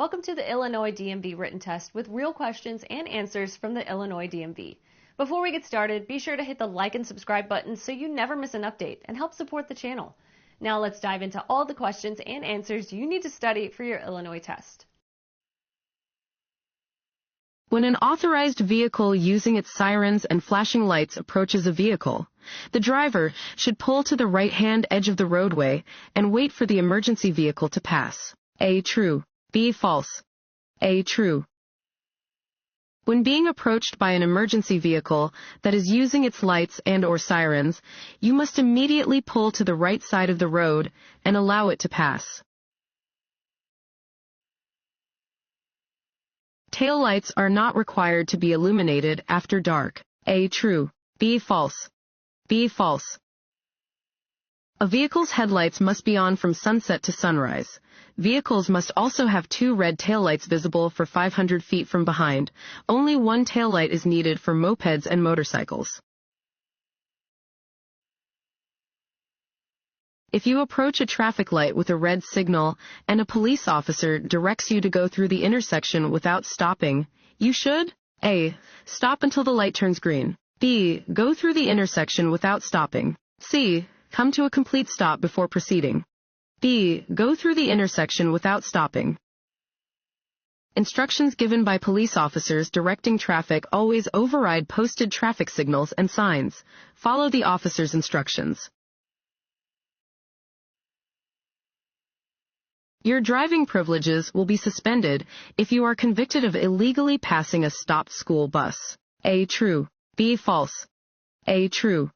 Welcome to the Illinois DMV Written Test with real questions and answers from the Illinois DMV. Before we get started, be sure to hit the like and subscribe button so you never miss an update and help support the channel. Now let's dive into all the questions and answers you need to study for your Illinois test. When an authorized vehicle using its sirens and flashing lights approaches a vehicle, the driver should pull to the right-hand edge of the roadway and wait for the emergency vehicle to pass. A. True. B. False. A. True. When being approached by an emergency vehicle that is using its lights and/or sirens, you must immediately pull to the right side of the road and allow it to pass. Taillights are not required to be illuminated after dark. A. True. B. False. B. False. A vehicle's headlights must be on from sunset to sunrise. Vehicles must also have two red taillights visible for 500 feet from behind. Only one taillight is needed for mopeds and motorcycles. If you approach a traffic light with a red signal and a police officer directs you to go through the intersection without stopping, you should A. Stop until the light turns green. B. Go through the intersection without stopping. C. Come to a complete stop before proceeding. B. Go through the intersection without stopping. Instructions given by police officers directing traffic always override posted traffic signals and signs. Follow the officer's instructions. Your driving privileges will be suspended if you are convicted of illegally passing a stopped school bus. A. True. B. False. A. True.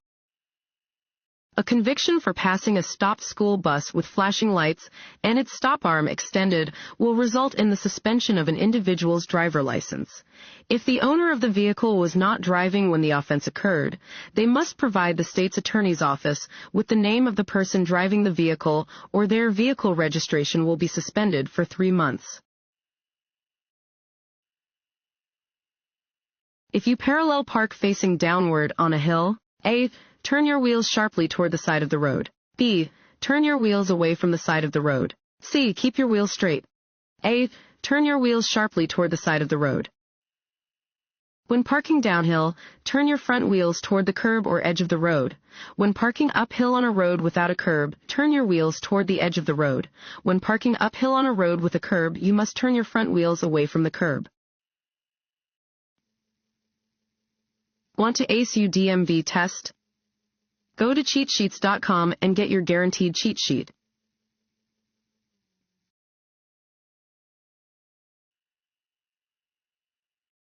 A conviction for passing a stopped school bus with flashing lights and its stop arm extended will result in the suspension of an individual's driver license. If the owner of the vehicle was not driving when the offense occurred, they must provide the state's attorney's office with the name of the person driving the vehicle, or their vehicle registration will be suspended for 3 months. If you parallel park facing downward on a hill, A. Turn your wheels sharply toward the side of the road. B. Turn your wheels away from the side of the road. C. Keep your wheels straight. A. Turn your wheels sharply toward the side of the road. When parking downhill, turn your front wheels toward the curb or edge of the road. When parking uphill on a road without a curb, turn your wheels toward the edge of the road. When parking uphill on a road with a curb, you must turn your front wheels away from the curb. Want to ace your DMV test? Go to cheatsheets.com and get your guaranteed cheat sheet.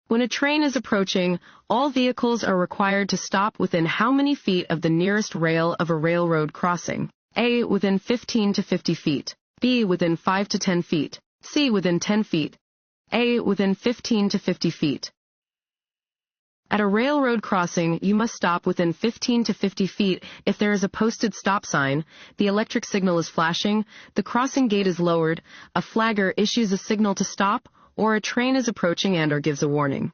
When a train is approaching, all vehicles are required to stop within how many feet of the nearest rail of a railroad crossing? A. Within 15 to 50 feet. B. Within 5 to 10 feet. C. Within 10 feet. A. Within 15 to 50 feet. At a railroad crossing, you must stop within 15 to 50 feet if there is a posted stop sign, the electric signal is flashing, the crossing gate is lowered, a flagger issues a signal to stop, or a train is approaching and/or gives a warning.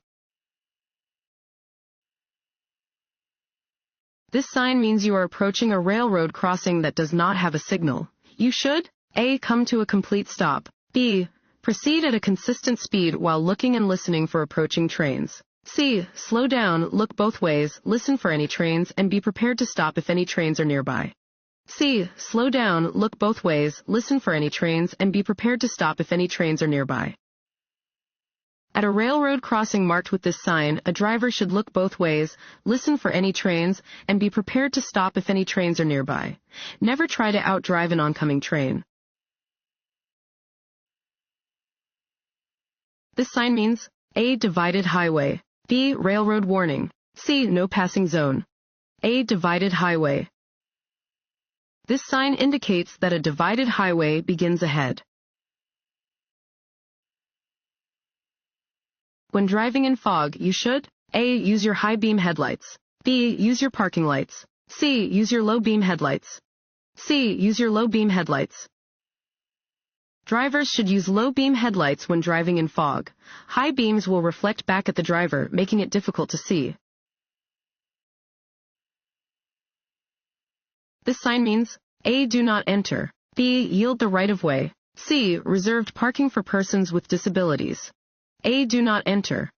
This sign means you are approaching a railroad crossing that does not have a signal. You should A. Come to a complete stop. B. Proceed at a consistent speed while looking and listening for approaching trains. C. Slow down, look both ways, listen for any trains, and be prepared to stop if any trains are nearby. C. Slow down, look both ways, listen for any trains, and be prepared to stop if any trains are nearby. At a railroad crossing marked with this sign, a driver should look both ways, listen for any trains, and be prepared to stop if any trains are nearby. Never try to outdrive an oncoming train. This sign means A. Divided highway. B. Railroad warning. C. No passing zone. A. Divided highway. This sign indicates that a divided highway begins ahead. When driving in fog, you should A. Use your high beam headlights. B. Use your parking lights. C. Use your low beam headlights. C. Use your low beam headlights. Drivers should use low beam headlights when driving in fog. High beams will reflect back at the driver, making it difficult to see. This sign means A. Do not enter. B. Yield the right of way. C. Reserved parking for persons with disabilities. A. Do not enter.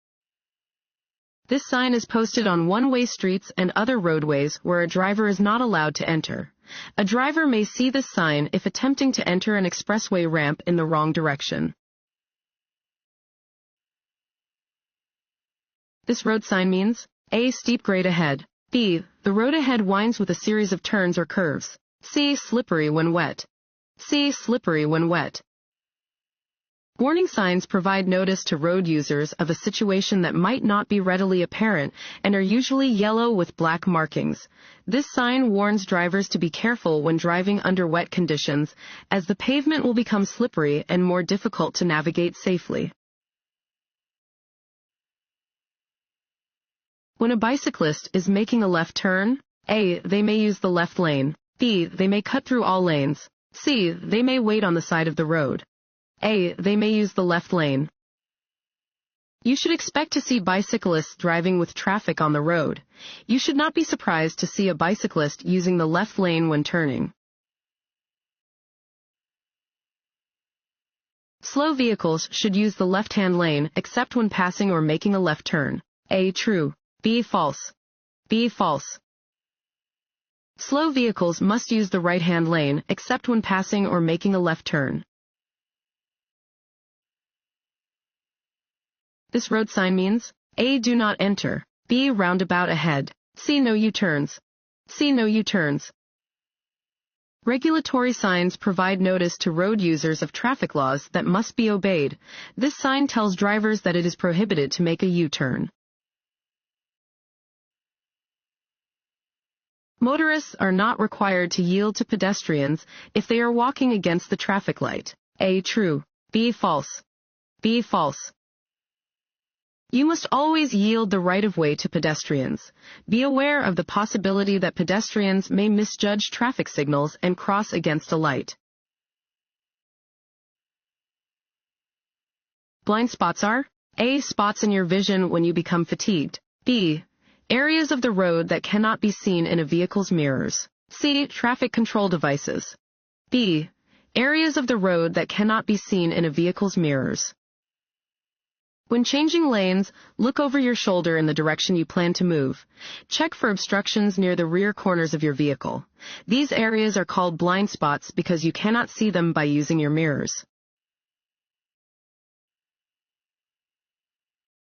This sign is posted on one-way streets and other roadways where a driver is not allowed to enter. A driver may see this sign if attempting to enter an expressway ramp in the wrong direction. This road sign means A. Steep grade ahead. B. The road ahead winds with a series of turns or curves. C. Slippery when wet. C. Slippery when wet. Warning signs provide notice to road users of a situation that might not be readily apparent and are usually yellow with black markings. This sign warns drivers to be careful when driving under wet conditions, as the pavement will become slippery and more difficult to navigate safely. When a bicyclist is making a left turn, A. They may use the left lane. B. They may cut through all lanes. C. They may wait on the side of the road. A. They may use the left lane. You should expect to see bicyclists driving with traffic on the road. You should not be surprised to see a bicyclist using the left lane when turning. Slow vehicles should use the left-hand lane except when passing or making a left turn. A. True. B. False. B. False. Slow vehicles must use the right-hand lane except when passing or making a left turn. This road sign means A. Do not enter. B. Roundabout ahead. C. No U-turns. C. No U-turns. Regulatory signs provide notice to road users of traffic laws that must be obeyed. This sign tells drivers that it is prohibited to make a U-turn. Motorists are not required to yield to pedestrians if they are walking against the traffic light. A. True. B. False. B. False. You must always yield the right-of-way to pedestrians. Be aware of the possibility that pedestrians may misjudge traffic signals and cross against a light. Blind spots are A. Spots in your vision when you become fatigued. B. Areas of the road that cannot be seen in a vehicle's mirrors. C. Traffic control devices. B. Areas of the road that cannot be seen in a vehicle's mirrors. When changing lanes, look over your shoulder in the direction you plan to move. Check for obstructions near the rear corners of your vehicle. These areas are called blind spots because you cannot see them by using your mirrors.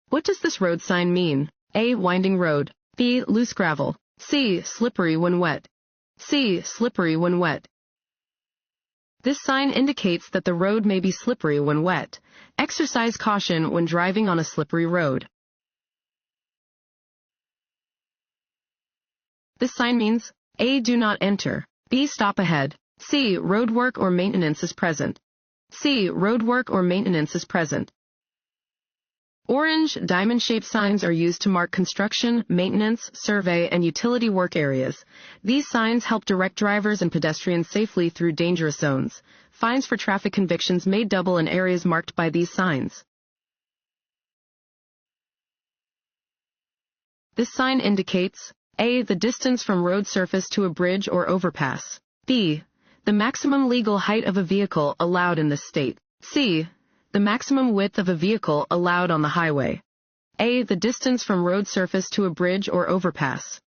What does this road sign mean? A. Winding road. B. Loose gravel. C. Slippery when wet. C. Slippery when wet. This sign indicates that the road may be slippery when wet. Exercise caution when driving on a slippery road. This sign means A. Do not enter. B. Stop ahead. C. Roadwork or maintenance is present. C. Roadwork or maintenance is present. Orange, diamond-shaped signs are used to mark construction, maintenance, survey, and utility work areas. These signs help direct drivers and pedestrians safely through dangerous zones. Fines for traffic convictions may double in areas marked by these signs. This sign indicates A. The distance from road surface to a bridge or overpass. B. The maximum legal height of a vehicle allowed in this state. C. The maximum width of a vehicle allowed on the highway. A. The distance from road surface to a bridge or overpass.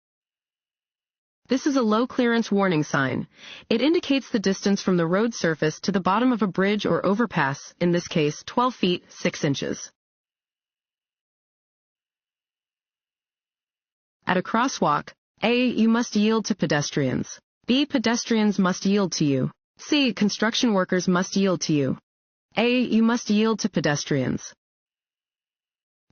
This is a low clearance warning sign. It indicates the distance from the road surface to the bottom of a bridge or overpass, in this case 12 feet 6 inches. At a crosswalk, A. You must yield to pedestrians. B. Pedestrians must yield to you. C. Construction workers must yield to you. A. You must yield to pedestrians.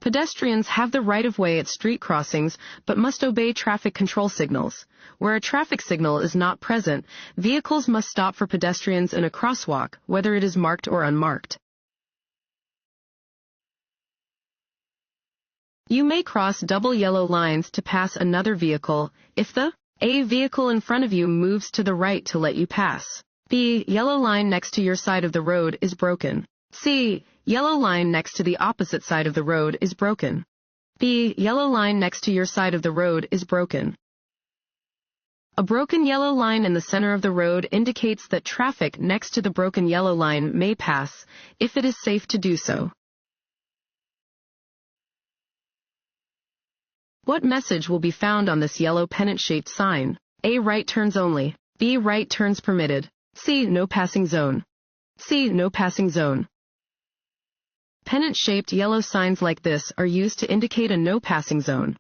Pedestrians have the right-of-way at street crossings but must obey traffic control signals. Where a traffic signal is not present, vehicles must stop for pedestrians in a crosswalk, whether it is marked or unmarked. You may cross double yellow lines to pass another vehicle if the A. vehicle in front of you moves to the right to let you pass. B. Yellow line next to your side of the road is broken. C. Yellow line next to the opposite side of the road is broken. B. Yellow line next to your side of the road is broken. A broken yellow line in the center of the road indicates that traffic next to the broken yellow line may pass, if it is safe to do so. What message will be found on this yellow pennant-shaped sign? A. Right turns only. B. Right turns permitted. C. No passing zone. C. No passing zone. Pennant-shaped yellow signs like this are used to indicate a no passing zone.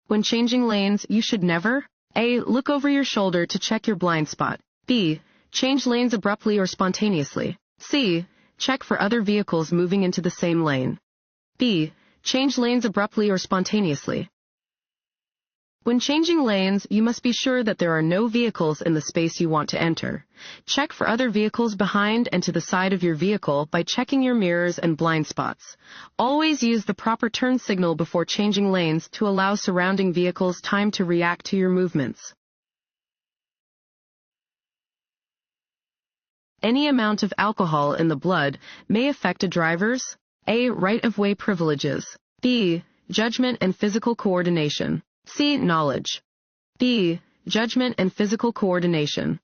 When changing lanes, you should never A. Look over your shoulder to check your blind spot. B. Change lanes abruptly or spontaneously. C. Check for other vehicles moving into the same lane. B. Change lanes abruptly or spontaneously. When changing lanes, you must be sure that there are no vehicles in the space you want to enter. Check for other vehicles behind and to the side of your vehicle by checking your mirrors and blind spots. Always use the proper turn signal before changing lanes to allow surrounding vehicles time to react to your movements. Any amount of alcohol in the blood may affect a driver's A. Right-of-way privileges. B. Judgment and physical coordination. C. Knowledge. B. Judgment and physical coordination.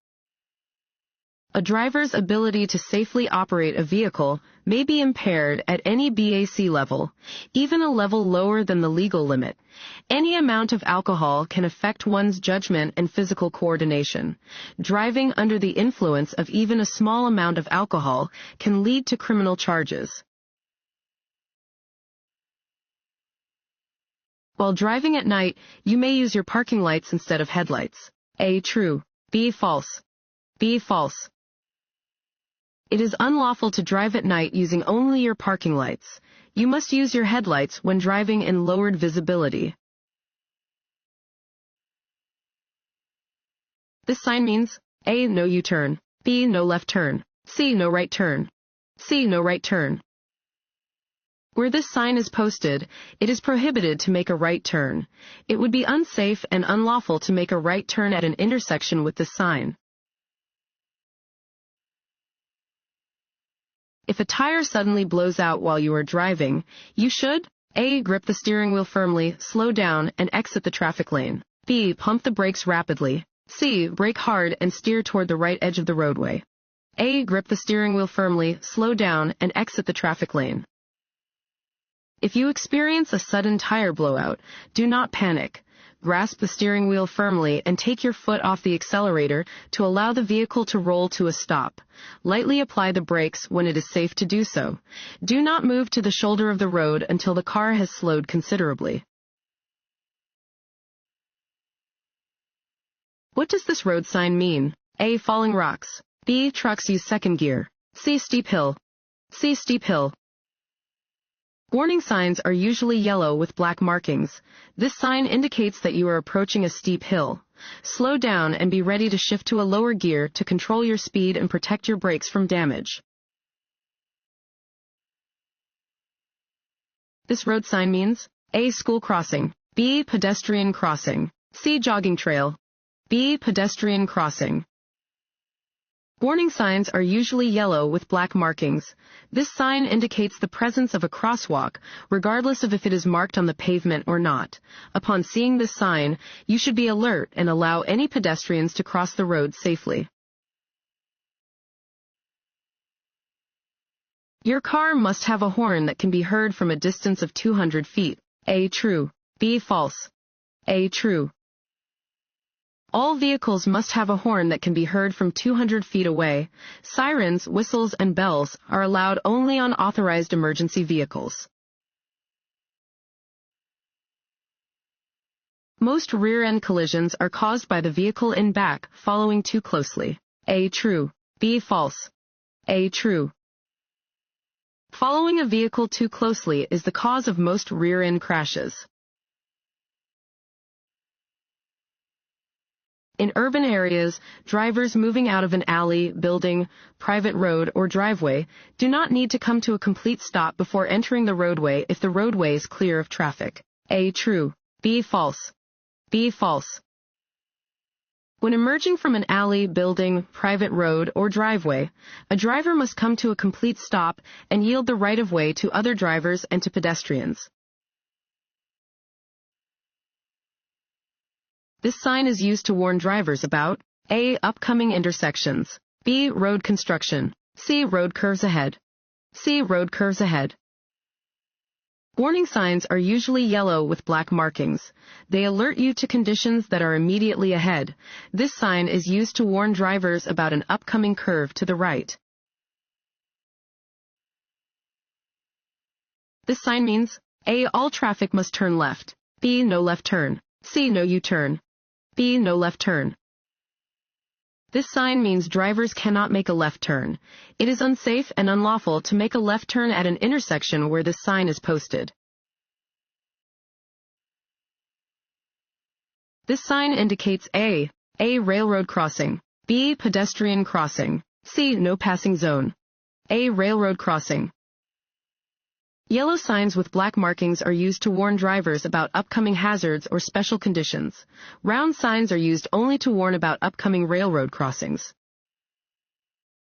A driver's ability to safely operate a vehicle may be impaired at any BAC level, even a level lower than the legal limit. Any amount of alcohol can affect one's judgment and physical coordination. Driving under the influence of even a small amount of alcohol can lead to criminal charges. While driving at night, you may use your parking lights instead of headlights. A. True. B. False. B. False. It is unlawful to drive at night using only your parking lights. You must use your headlights when driving in lowered visibility. This sign means A. No U-turn. B. No left turn. C. No right turn. C. No right turn. Where this sign is posted, it is prohibited to make a right turn. It would be unsafe and unlawful to make a right turn at an intersection with this sign. If a tire suddenly blows out while you are driving, you should A. Grip the steering wheel firmly, slow down, and exit the traffic lane. B. Pump the brakes rapidly. C. Brake hard and steer toward the right edge of the roadway. A. Grip the steering wheel firmly, slow down, and exit the traffic lane. If you experience a sudden tire blowout, do not panic. Grasp the steering wheel firmly and take your foot off the accelerator to allow the vehicle to roll to a stop. Lightly apply the brakes when it is safe to do so. Do not move to the shoulder of the road until the car has slowed considerably. What does this road sign mean? A. Falling rocks. B. Trucks use second gear. C. Steep hill. C. Steep hill. Warning signs are usually yellow with black markings. This sign indicates that you are approaching a steep hill. Slow down and be ready to shift to a lower gear to control your speed and protect your brakes from damage. This road sign means A. School crossing. B. Pedestrian crossing. C. Jogging trail. B. Pedestrian crossing. Warning signs are usually yellow with black markings. This sign indicates the presence of a crosswalk, regardless of if it is marked on the pavement or not. Upon seeing this sign, you should be alert and allow any pedestrians to cross the road safely. Your car must have a horn that can be heard from a distance of 200 feet. A. True. B. False. A. True. All vehicles must have a horn that can be heard from 200 feet away. Sirens, whistles, and bells are allowed only on authorized emergency vehicles. Most rear-end collisions are caused by the vehicle in back following too closely. A. True. B. False. A. True. Following a vehicle too closely is the cause of most rear-end crashes. In urban areas, drivers moving out of an alley, building, private road, or driveway do not need to come to a complete stop before entering the roadway if the roadway is clear of traffic. A. True. B. False. B. False. When emerging from an alley, building, private road, or driveway, a driver must come to a complete stop and yield the right-of-way to other drivers and to pedestrians. This sign is used to warn drivers about A. Upcoming intersections. B. Road construction. C. Road curves ahead. C. Road curves ahead. Warning signs are usually yellow with black markings. They alert you to conditions that are immediately ahead. This sign is used to warn drivers about an upcoming curve to the right. This sign means A. All traffic must turn left. B. No left turn. C. No U-turn. B. No left turn. This sign means drivers cannot make a left turn. It is unsafe and unlawful to make a left turn at an intersection where this sign is posted. This sign indicates A. Railroad crossing. B. Pedestrian crossing. C. No passing zone. A. Railroad crossing. Yellow signs with black markings are used to warn drivers about upcoming hazards or special conditions. Round signs are used only to warn about upcoming railroad crossings.